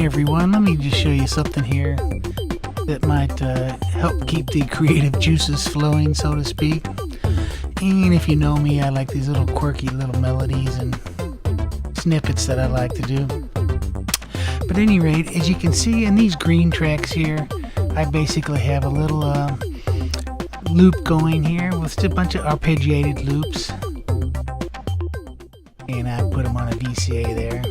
everyone, let me just show you something here that might help keep the creative juices flowing, so to speak. And if you know me, I like these little quirky little melodies and snippets that I like to do. But at any rate, as you can see in these green tracks here, I basically have a little loop going here with a bunch of arpeggiated loops. And I put them on a VCA there.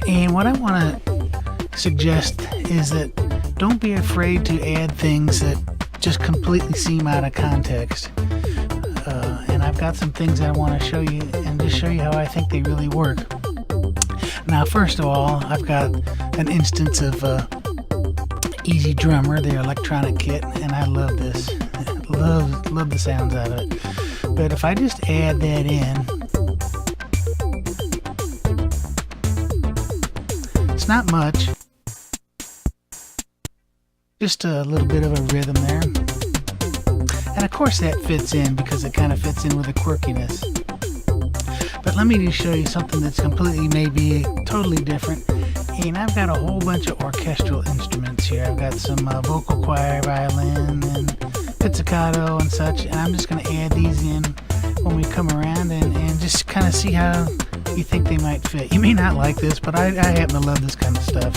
And what I want to suggest is that don't be afraid to add things that just completely seem out of context. And I've got some things I want to show you and just show you how I think they really work. Now, first of all, I've got an instance of Easy Drummer, their electronic kit, and I love this. love the sounds out of it. But if I just add that in, it's not much, just a little bit of a rhythm there. And of course that fits in because it kind of fits in with the quirkiness. But let me just show you something that's completely, maybe totally different. And I've got a whole bunch of orchestral instruments here. I've got some vocal choir, violin, and pizzicato and such. And I'm just going to add these in when we come around and just kind of see how you think they might fit. You may not like this, but I happen to love this kind of stuff.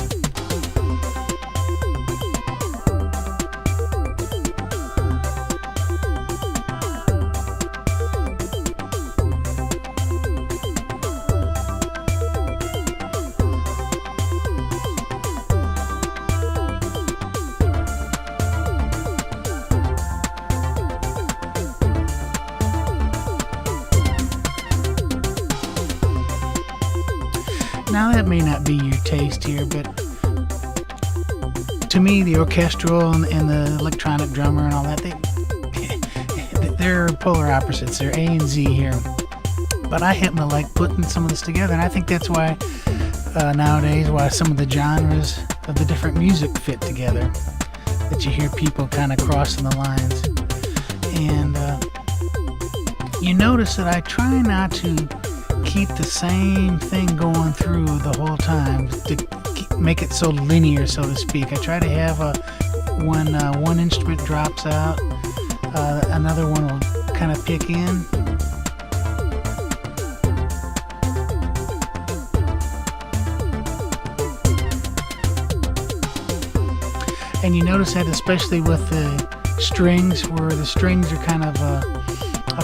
Now that may not be your taste here, but to me the orchestral and the electronic drummer and all that, they're polar opposites. They're A and Z here. But I happen to like putting some of this together, and I think that's why nowadays why some of the genres of the different music fit together, that you hear people kind of crossing the lines. And you notice that I try not to keep the same thing going through the whole time to make it so linear, so to speak. I try to have one instrument drops out, another one will kind of pick in. And you notice that especially with the strings, where the strings are kind of a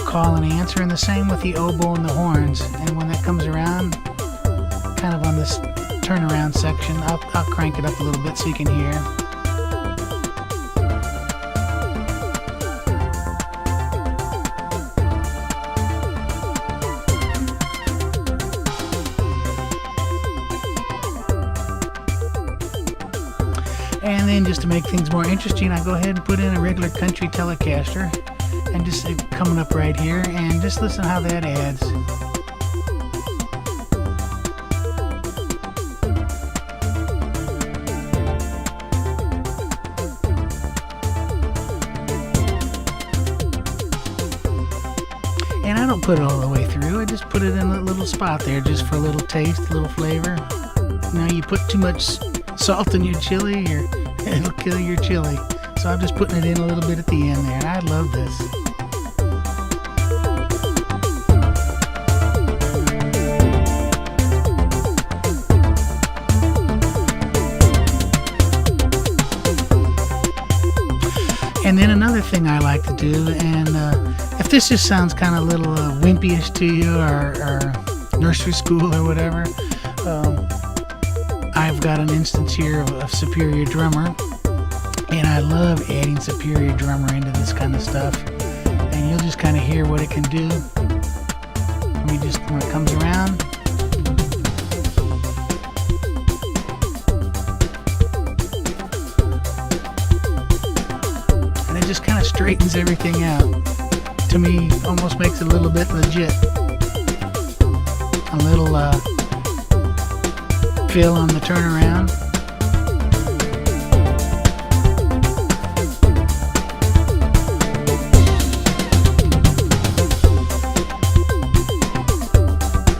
call and answer, and the same with the oboe and the horns. And when that comes around, kind of on this turnaround section, I'll crank it up a little bit so you can hear. And then just to make things more interesting, I go ahead and put in a regular country Telecaster. And just coming up right here, and just listen how that adds. And I don't put it all the way through, I just put it in a little spot there just for a little taste, a little flavor. You know, you put too much salt in your chili, it'll kill your chili. So I'm just putting it in a little bit at the end there, and I love this. And then another thing I like to do, and if this just sounds kind of a little wimpyish to you, or nursery school or whatever, I've got an instance here of Superior Drummer, and I love adding Superior Drummer into this kind of stuff, and you'll just kind of hear what it can do. When it comes around. And it just kind of straightens everything out. To me, almost makes it a little bit legit. A little fill on the turnaround.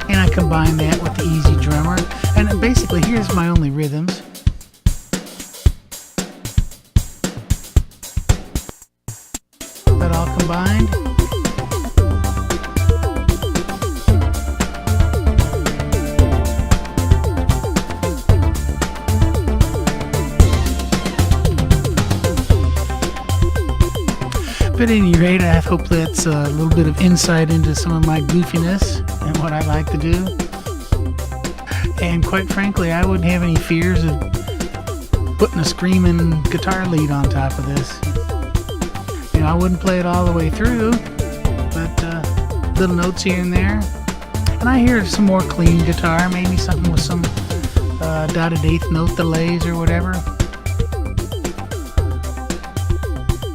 And I combine that with the Easy Drummer. And basically, here's my only combined. But at any rate, I hope that's a little bit of insight into some of my goofiness and what I like to do. And quite frankly, I wouldn't have any fears of putting a screaming guitar lead on top of this. You know, I wouldn't play it all the way through, but little notes here and there. And I hear some more clean guitar, maybe something with some dotted eighth note delays or whatever.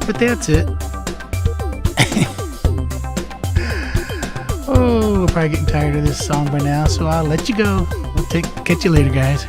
But that's it. Oh, we're probably getting tired of this song by now, so I'll let you go. We'll catch you later, guys.